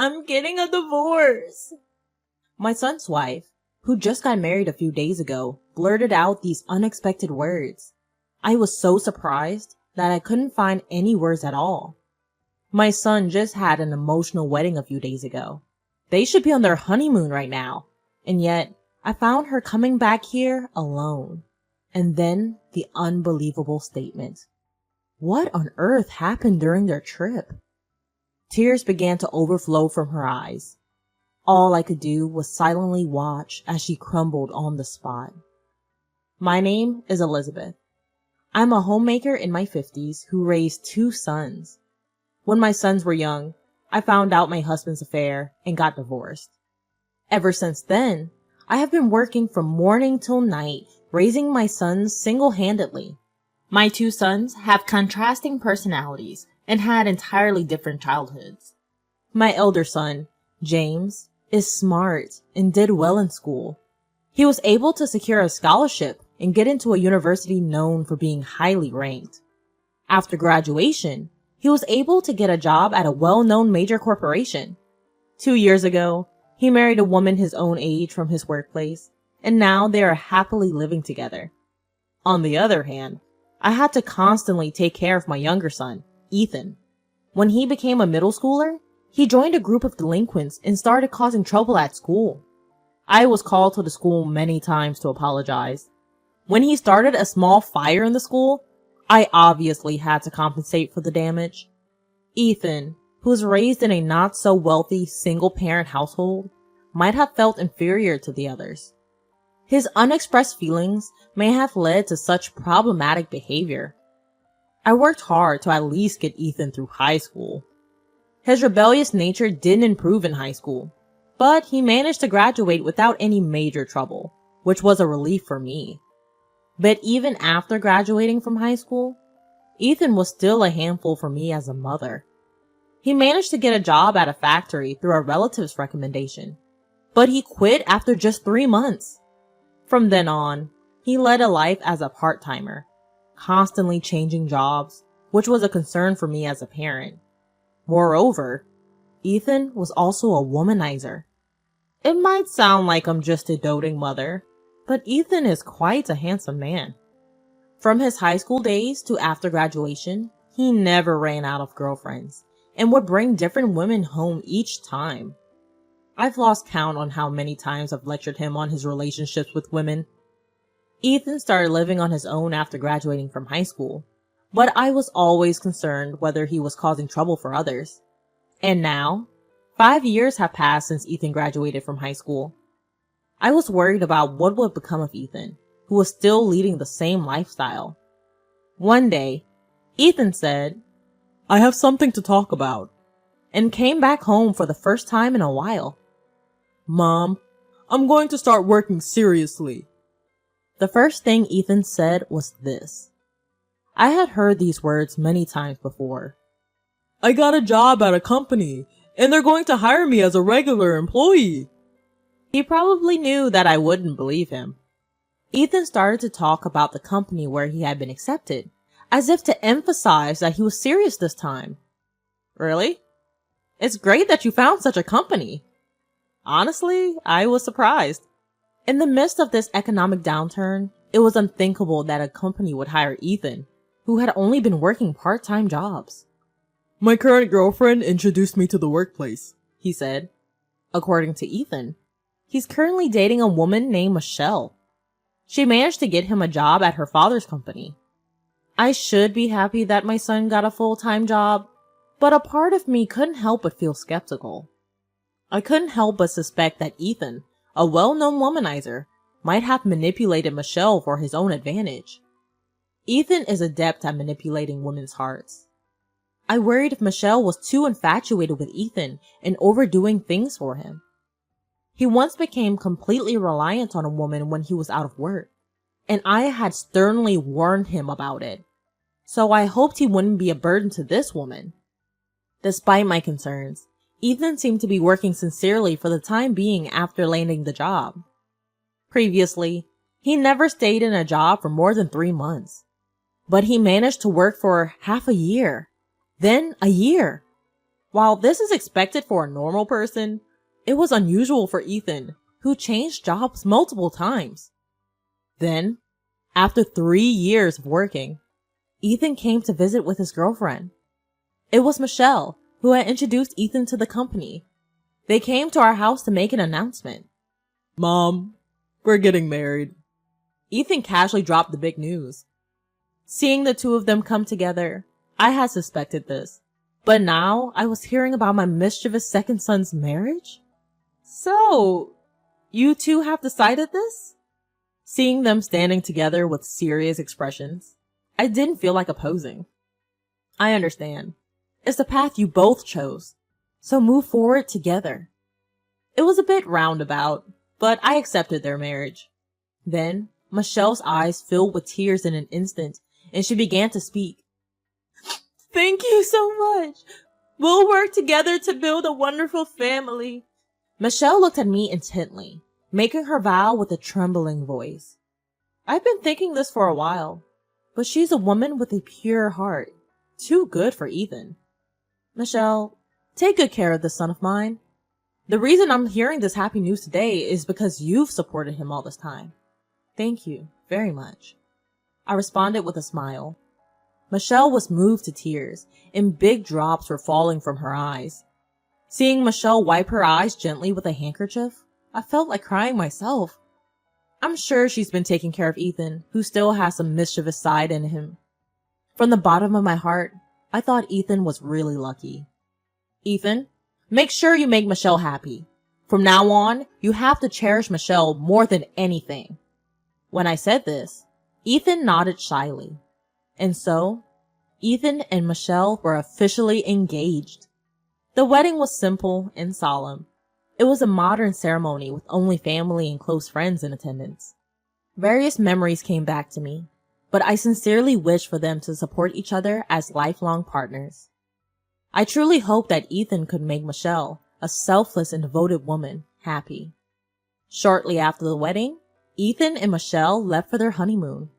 I'm getting a divorce. My son's wife, who just got married a few days ago, blurted out these unexpected words. I was so surprised that I couldn't find any words at all. My son just had an emotional wedding a few days ago. They should be on their honeymoon right now. And yet, I found her coming back here alone. And then the unbelievable statement. What on earth happened during their trip? Tears began to overflow from her eyes. All I could do was silently watch as she crumbled on the spot. My name is Elizabeth. I'm a homemaker in my 50s who raised 2 sons. When my sons were young, I found out my husband's affair and got divorced. Ever since then, I have been working from morning till night, raising my sons single-handedly. My 2 sons have contrasting personalities and had entirely different childhoods. My elder son, James, is smart and did well in school. He was able to secure a scholarship and get into a university known for being highly ranked. After graduation, he was able to get a job at a well-known major corporation. 2 years ago, he married a woman his own age from his workplace, and now they are happily living together. On the other hand, I had to constantly take care of my younger son, Ethan. When he became a middle schooler, he joined a group of delinquents and started causing trouble at school. I was called to the school many times to apologize. When he started a small fire in the school, I obviously had to compensate for the damage. Ethan, who was raised in a not-so-wealthy single-parent household, might have felt inferior to the others. His unexpressed feelings may have led to such problematic behavior. I worked hard to at least get Ethan through high school. His rebellious nature didn't improve in high school, but he managed to graduate without any major trouble, which was a relief for me. But even after graduating from high school, Ethan was still a handful for me as a mother. He managed to get a job at a factory through a relative's recommendation, but he quit after just 3 months. From then on, he led a life as a part-timer, constantly changing jobs, which was a concern for me as a parent. Moreover, Ethan was also a womanizer. It might sound like I'm just a doting mother, but Ethan is quite a handsome man. From his high school days to after graduation, he never ran out of girlfriends and would bring different women home each time. I've lost count on how many times I've lectured him on his relationships with women. Ethan started living on his own after graduating from high school, but I was always concerned whether he was causing trouble for others. And now, 5 years have passed since Ethan graduated from high school. I was worried about what would become of Ethan, who was still leading the same lifestyle. One day, Ethan said, "I have something to talk about," and came back home for the first time in a while. "Mom, I'm going to start working seriously." The first thing Ethan said was this. I had heard these words many times before. "I got a job at a company, and they're going to hire me as a regular employee." He probably knew that I wouldn't believe him. Ethan started to talk about the company where he had been accepted, as if to emphasize that he was serious this time. "Really? It's great that you found such a company." Honestly, I was surprised. In the midst of this economic downturn, it was unthinkable that a company would hire Ethan, who had only been working part-time jobs. "My current girlfriend introduced me to the workplace," he said. According to Ethan, he's currently dating a woman named Michelle. She managed to get him a job at her father's company. I should be happy that my son got a full-time job, but a part of me couldn't help but feel skeptical. I couldn't help but suspect that Ethan, a well-known womanizer, might have manipulated Michelle for his own advantage. Ethan is adept at manipulating women's hearts. I worried if Michelle was too infatuated with Ethan and overdoing things for him. He once became completely reliant on a woman when he was out of work, and I had sternly warned him about it. So I hoped he wouldn't be a burden to this woman. Despite my concerns, Ethan seemed to be working sincerely for the time being after landing the job. Previously, he never stayed in a job for more than 3 months, but he managed to work for half a year, then a year. While this is expected for a normal person, it was unusual for Ethan, who changed jobs multiple times. Then, after 3 years of working, Ethan came to visit with his girlfriend. It was Michelle, who had introduced Ethan to the company. They came to our house to make an announcement. "Mom, we're getting married." Ethan casually dropped the big news. Seeing the two of them come together, I had suspected this, but now I was hearing about my mischievous second son's marriage? "So, you two have decided this?" Seeing them standing together with serious expressions, I didn't feel like opposing. "I understand. It's the path you both chose, so move forward together." It was a bit roundabout, but I accepted their marriage. Then, Michelle's eyes filled with tears in an instant, and she began to speak. "Thank you so much. We'll work together to build a wonderful family." Michelle looked at me intently, making her vow with a trembling voice. I've been thinking this for a while, but she's a woman with a pure heart, too good for Ethan. "Michelle, take good care of this son of mine. The reason I'm hearing this happy news today is because you've supported him all this time. Thank you very much." I responded with a smile. Michelle was moved to tears, and big drops were falling from her eyes. Seeing Michelle wipe her eyes gently with a handkerchief, I felt like crying myself. I'm sure she's been taking care of Ethan, who still has some mischievous side in him. From the bottom of my heart, I thought Ethan was really lucky. "Ethan, make sure you make Michelle happy. From now on, you have to cherish Michelle more than anything." When I said this, Ethan nodded shyly. And so, Ethan and Michelle were officially engaged. The wedding was simple and solemn. It was a modern ceremony with only family and close friends in attendance. Various memories came back to me, but I sincerely wished for them to support each other as lifelong partners. I truly hope that Ethan could make Michelle, a selfless and devoted woman, happy. Shortly after the wedding, Ethan and Michelle left for their honeymoon.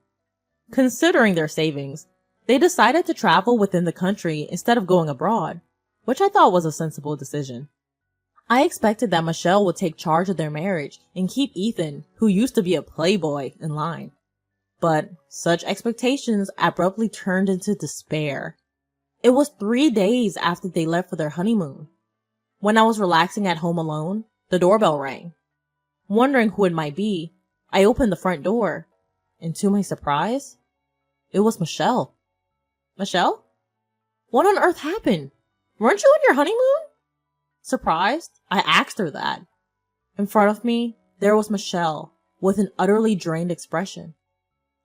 Considering their savings, they decided to travel within the country instead of going abroad, which I thought was a sensible decision. I expected that Michelle would take charge of their marriage and keep Ethan, who used to be a playboy, in line. But such expectations abruptly turned into despair. It was 3 days after they left for their honeymoon. When I was relaxing at home alone, the doorbell rang. Wondering who it might be, I opened the front door, and to my surprise, it was Michelle. "Michelle? What on earth happened? Weren't you on your honeymoon?" Surprised, I asked her that. In front of me, there was Michelle, with an utterly drained expression.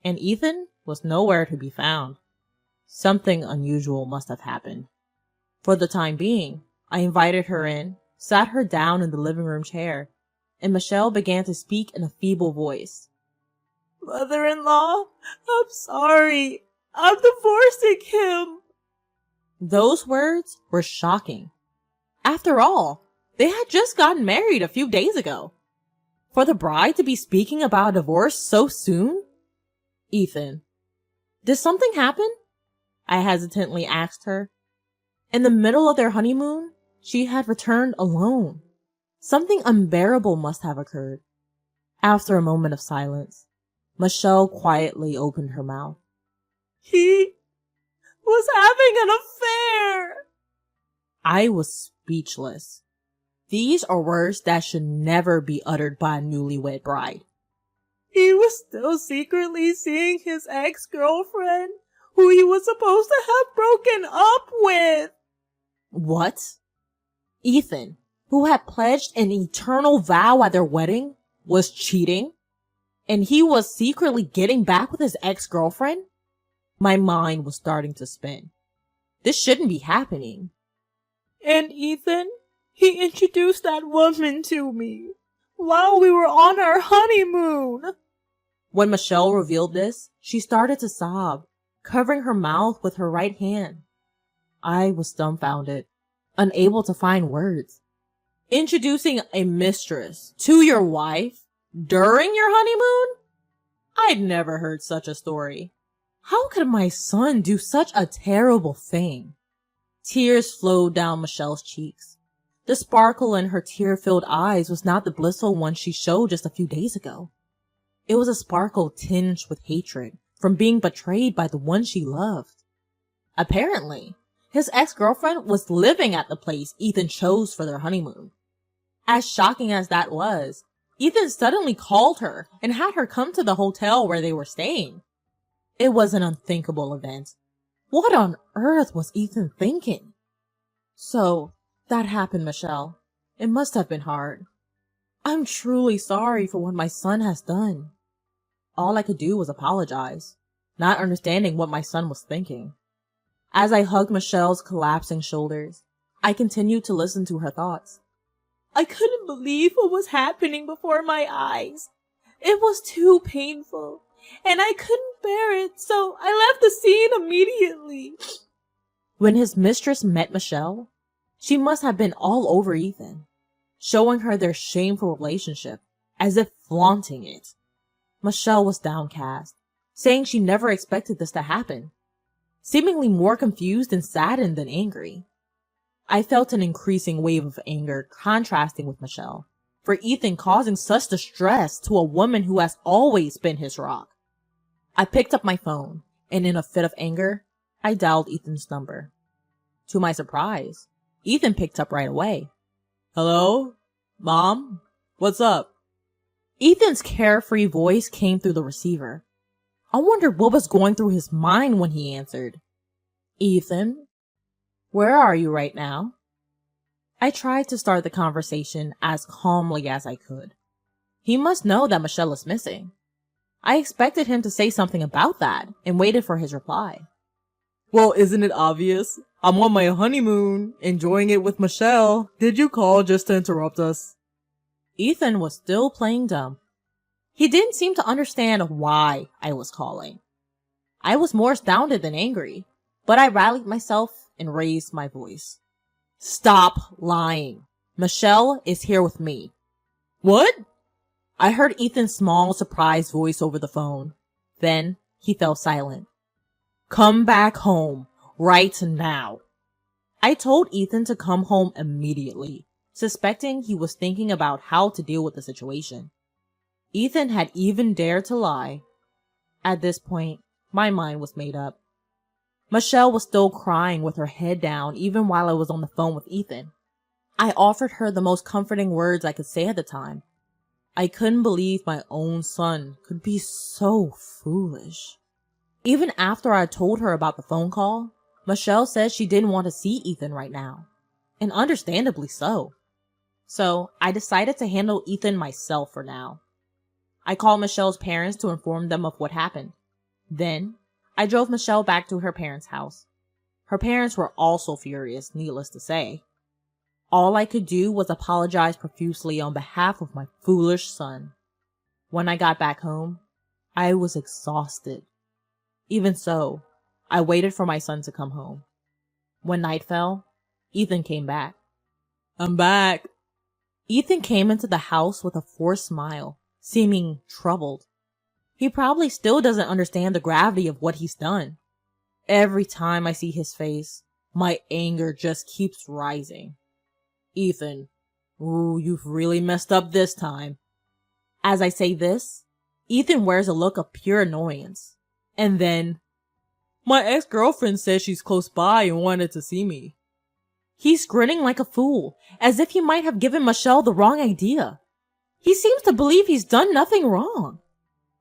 And Ethan was nowhere to be found. Something unusual must have happened. For the time being, I invited her in, sat her down in the living room chair, and Michelle began to speak in a feeble voice. "Mother-in-law, I'm sorry. I'm divorcing him." Those words were shocking. After all, they had just gotten married a few days ago. For the bride to be speaking about a divorce so soon? "Ethan, did something happen?" I hesitantly asked her. In the middle of their honeymoon, she had returned alone. Something unbearable must have occurred. After a moment of silence, Michelle quietly opened her mouth. "He was having an affair." I was speechless. These are words that should never be uttered by a newlywed bride. "He was still secretly seeing his ex-girlfriend, who he was supposed to have broken up with." What? Ethan, who had pledged an eternal vow at their wedding, was cheating? And he was secretly getting back with his ex-girlfriend? My mind was starting to spin. This shouldn't be happening. "And Ethan, he introduced that woman to me while we were on our honeymoon." When Michelle revealed this, she started to sob, covering her mouth with her right hand. I was dumbfounded, unable to find words. Introducing a mistress to your wife during your honeymoon? I'd never heard such a story. How could my son do such a terrible thing? Tears flowed down Michelle's cheeks. The sparkle in her tear-filled eyes was not the blissful one she showed just a few days ago. It was a sparkle tinged with hatred from being betrayed by the one she loved. Apparently, his ex-girlfriend was living at the place Ethan chose for their honeymoon. As shocking as that was, Ethan suddenly called her and had her come to the hotel where they were staying. It was an unthinkable event. What on earth was Ethan thinking? So, that happened, Michelle. It must have been hard. I'm truly sorry for what my son has done. All I could do was apologize, not understanding what my son was thinking. As I hugged Michelle's collapsing shoulders, I continued to listen to her thoughts. I couldn't believe what was happening before my eyes. It was too painful, and I couldn't bear it, so I left the scene immediately. When his mistress met Michelle, she must have been all over Ethan, showing her their shameful relationship, as if flaunting it. Michelle was downcast, saying she never expected this to happen, seemingly more confused and saddened than angry. I felt an increasing wave of anger contrasting with Michelle, for Ethan causing such distress to a woman who has always been his rock. I picked up my phone, and in a fit of anger, I dialed Ethan's number. To my surprise, Ethan picked up right away. Hello? Mom? What's up? Ethan's carefree voice came through the receiver. I wondered what was going through his mind when he answered. Ethan? Where are you right now? I tried to start the conversation as calmly as I could. He must know that Michelle is missing. I expected him to say something about that and waited for his reply. Well, isn't it obvious? I'm on my honeymoon, enjoying it with Michelle. Did you call just to interrupt us? Ethan was still playing dumb. He didn't seem to understand why I was calling. I was more astounded than angry, but I rallied myself and raised my voice. Stop lying. Michelle is here with me. What? I heard Ethan's small, surprised voice over the phone. Then he fell silent. Come back home, right now. I told Ethan to come home immediately, suspecting he was thinking about how to deal with the situation. Ethan had even dared to lie. At this point, my mind was made up. Michelle was still crying with her head down even while I was on the phone with Ethan. I offered her the most comforting words I could say at the time. I couldn't believe my own son could be so foolish. Even after I told her about the phone call, Michelle said she didn't want to see Ethan right now, and understandably so. So I decided to handle Ethan myself for now. I called Michelle's parents to inform them of what happened. Then, I drove Michelle back to her parents' house. Her parents were also furious, needless to say. All I could do was apologize profusely on behalf of my foolish son. When I got back home, I was exhausted. Even so, I waited for my son to come home. When night fell, Ethan came back. I'm back. Ethan came into the house with a forced smile, seeming troubled. He probably still doesn't understand the gravity of what he's done. Every time I see his face, my anger just keeps rising. Ethan, ooh, you've really messed up this time. As I say this, Ethan wears a look of pure annoyance. And then, my ex-girlfriend says she's close by and wanted to see me. He's grinning like a fool, as if he might have given Michelle the wrong idea. He seems to believe he's done nothing wrong.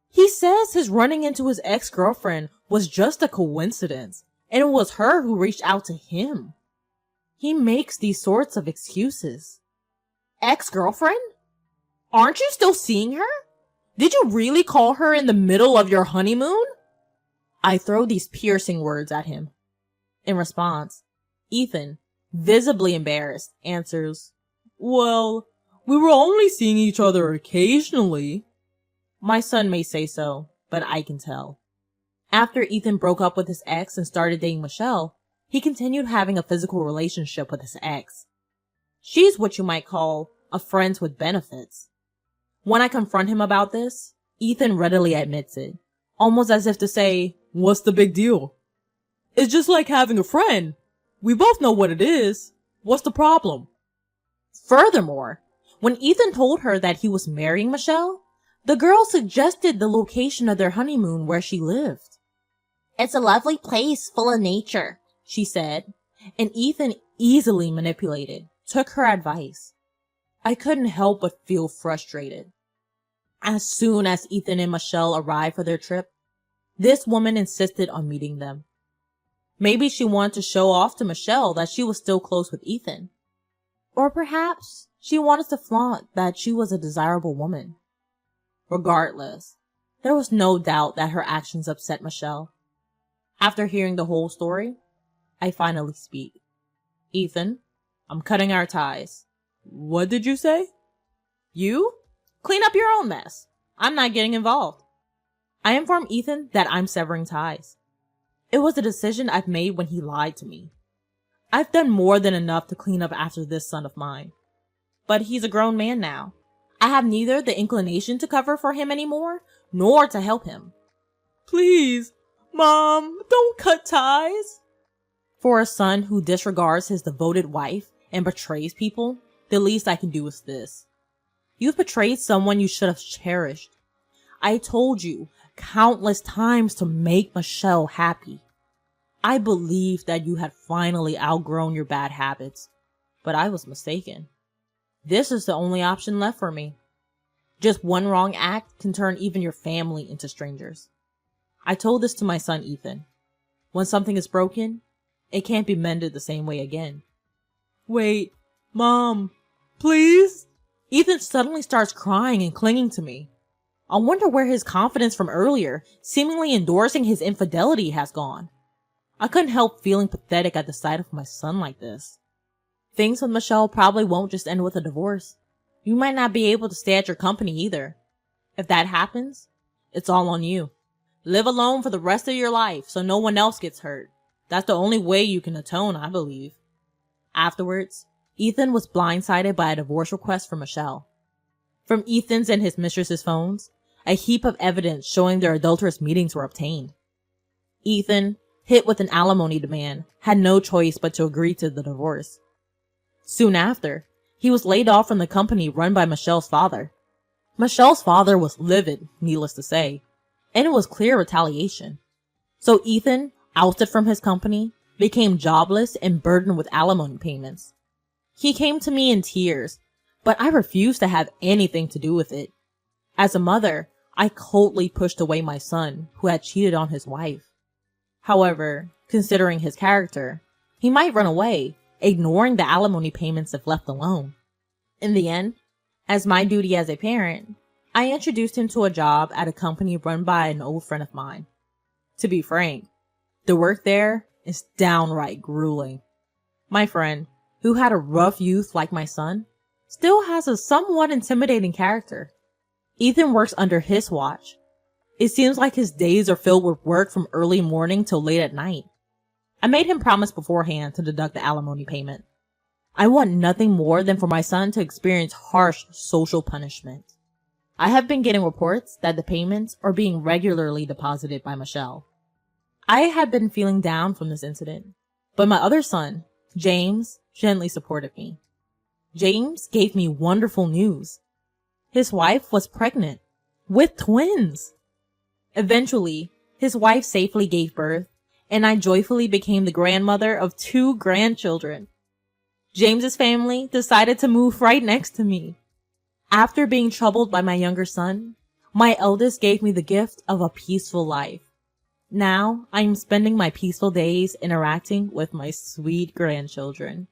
He says his running into his ex-girlfriend was just a coincidence, and it was her who reached out to him. He makes these sorts of excuses. Ex-girlfriend? Aren't you still seeing her? Did you really call her in the middle of your honeymoon? I throw these piercing words at him. In response, Ethan, visibly embarrassed, answers, Well, we were only seeing each other occasionally. My son may say so, but I can tell. After Ethan broke up with his ex and started dating Michelle, he continued having a physical relationship with his ex. She's what you might call a friend with benefits. When I confront him about this, Ethan readily admits it, almost as if to say, What's the big deal? It's just like having a friend. We both know what it is. What's the problem? Furthermore, when Ethan told her that he was marrying Michelle, the girl suggested the location of their honeymoon where she lived. It's a lovely place full of nature, she said, and Ethan easily manipulated, took her advice. I couldn't help but feel frustrated. As soon as Ethan and Michelle arrived for their trip, this woman insisted on meeting them. Maybe she wanted to show off to Michelle that she was still close with Ethan. Or perhaps she wanted to flaunt that she was a desirable woman. Regardless, there was no doubt that her actions upset Michelle. After hearing the whole story, I finally speak. Ethan, I'm cutting our ties. What did you say? You? Clean up your own mess. I'm not getting involved. I informed Ethan that I'm severing ties. It was a decision I've made when he lied to me. I've done more than enough to clean up after this son of mine. But he's a grown man now. I have neither the inclination to cover for him anymore, nor to help him. Please, Mom, don't cut ties. For a son who disregards his devoted wife and betrays people, the least I can do is this. You've betrayed someone you should have cherished. I told you countless times to make Michelle happy. I believed that you had finally outgrown your bad habits, but I was mistaken. This is the only option left for me. Just one wrong act can turn even your family into strangers. I told this to my son Ethan. When something is broken, it can't be mended the same way again. Wait, Mom, please? Ethan suddenly starts crying and clinging to me. I wonder where his confidence from earlier, seemingly endorsing his infidelity, has gone. I couldn't help feeling pathetic at the sight of my son like this. Things with Michelle probably won't just end with a divorce. You might not be able to stay at your company either. If that happens, it's all on you. Live alone for the rest of your life so no one else gets hurt. That's the only way you can atone, I believe. Afterwards, Ethan was blindsided by a divorce request from Michelle. From Ethan's and his mistress's phones, a heap of evidence showing their adulterous meetings were obtained. Ethan, hit with an alimony demand, had no choice but to agree to the divorce. Soon after, he was laid off from the company run by Michelle's father. Michelle's father was livid, needless to say, and it was clear retaliation. So Ethan, ousted from his company, became jobless and burdened with alimony payments. He came to me in tears, but I refused to have anything to do with it. As a mother, I coldly pushed away my son, who had cheated on his wife. However, considering his character, he might run away, ignoring the alimony payments if left alone. In the end, as my duty as a parent, I introduced him to a job at a company run by an old friend of mine. To be frank, the work there is downright grueling. My friend, who had a rough youth like my son, still has a somewhat intimidating character. Ethan works under his watch. It seems like his days are filled with work from early morning till late at night. I made him promise beforehand to deduct the alimony payment. I want nothing more than for my son to experience harsh social punishment. I have been getting reports that the payments are being regularly deposited by Michelle. I had been feeling down from this incident, but my other son, James, gently supported me. James gave me wonderful news. His wife was pregnant, with twins. Eventually, his wife safely gave birth, and I joyfully became the grandmother of 2 grandchildren. James's family decided to move right next to me. After being troubled by my younger son, my eldest gave me the gift of a peaceful life. Now I am spending my peaceful days interacting with my sweet grandchildren.